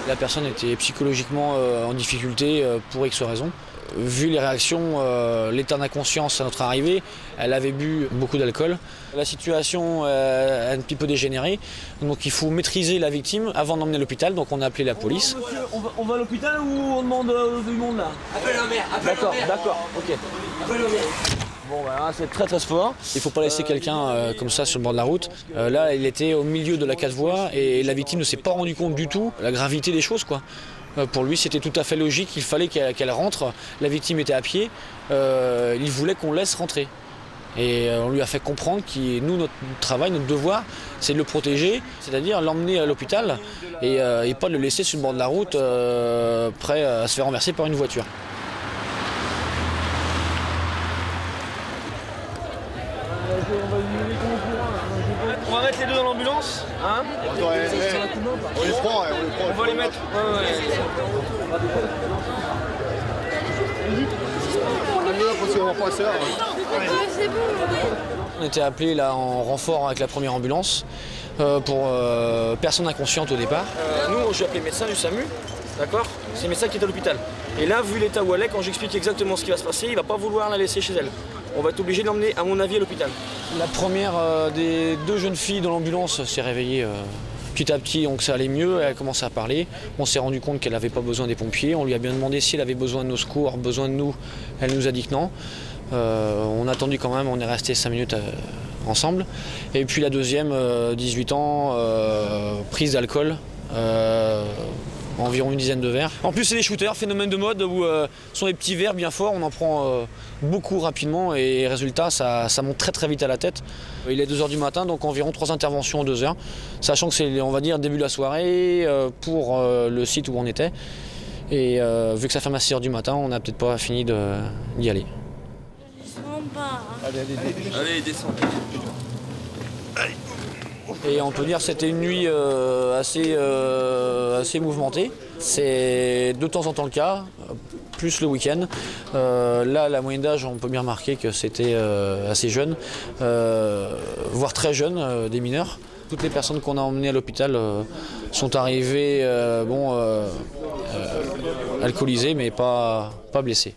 La personne était psychologiquement en difficulté pour X raisons. Vu les réactions, l'état d'inconscience à notre arrivée, elle avait bu beaucoup d'alcool. La situation a un petit peu dégénéré, donc il faut maîtriser la victime avant d'emmener à l'hôpital, donc on a appelé la police. On va à l'hôpital ou on demande du monde là? Appelle le maire, D'accord, ok. appelle le maire. Bon bah c'est très fort. Il ne faut pas laisser quelqu'un comme ça sur le bord de la route. Là, il était au milieu de la 4 voies et la victime ne s'est pas rendu compte du tout de la gravité des choses, quoi. Pour lui, c'était tout à fait logique, il fallait qu'elle rentre. La victime était à pied, il voulait qu'on laisse rentrer. Et on lui a fait comprendre que nous, notre travail, notre devoir, c'est de le protéger, c'est-à-dire l'emmener à l'hôpital et pas de le laisser sur le bord de la route, prêt à se faire renverser par une voiture. On va mettre les deux dans l'ambulance, hein? On les prend, On va les mettre. On était appelé là en renfort avec la première ambulance pour personne inconsciente au départ. Nous, j'ai appelé le médecin du SAMU, d'accord? C'est le médecin qui est à l'hôpital. Et là, vu l'état où elle est, quand j'explique exactement ce qui va se passer, il va pas vouloir la laisser chez elle. On va être obligé de l'emmener, à mon avis, à l'hôpital. La première des deux jeunes filles dans l'ambulance s'est réveillée petit à petit, donc ça allait mieux, elle a commencé à parler. On s'est rendu compte qu'elle n'avait pas besoin des pompiers. On lui a bien demandé si elle avait besoin de nos secours, besoin de nous. Elle nous a dit que non. On a attendu quand même, on est resté 5 minutes ensemble. Et puis la deuxième, 18 ans, prise d'alcool. Environ une dizaine de verres. En plus, c'est des shooters, phénomène de mode où ce sont des petits verres bien forts, on en prend beaucoup rapidement et résultat, ça monte très vite à la tête. Il est 2 h du matin, donc environ 3 interventions en 2 heures, sachant que c'est, on va dire, début de la soirée pour le site où on était. Et vu que ça ferme à 6 h du matin, on n'a peut-être pas fini d'y aller. Allez, descends. Et on peut dire que c'était une nuit assez mouvementée. C'est de temps en temps le cas, plus le week-end. Là, la moyenne d'âge, on peut bien remarquer que c'était assez jeune, voire très jeune, des mineurs. Toutes les personnes qu'on a emmenées à l'hôpital sont arrivées alcoolisées, mais pas blessées.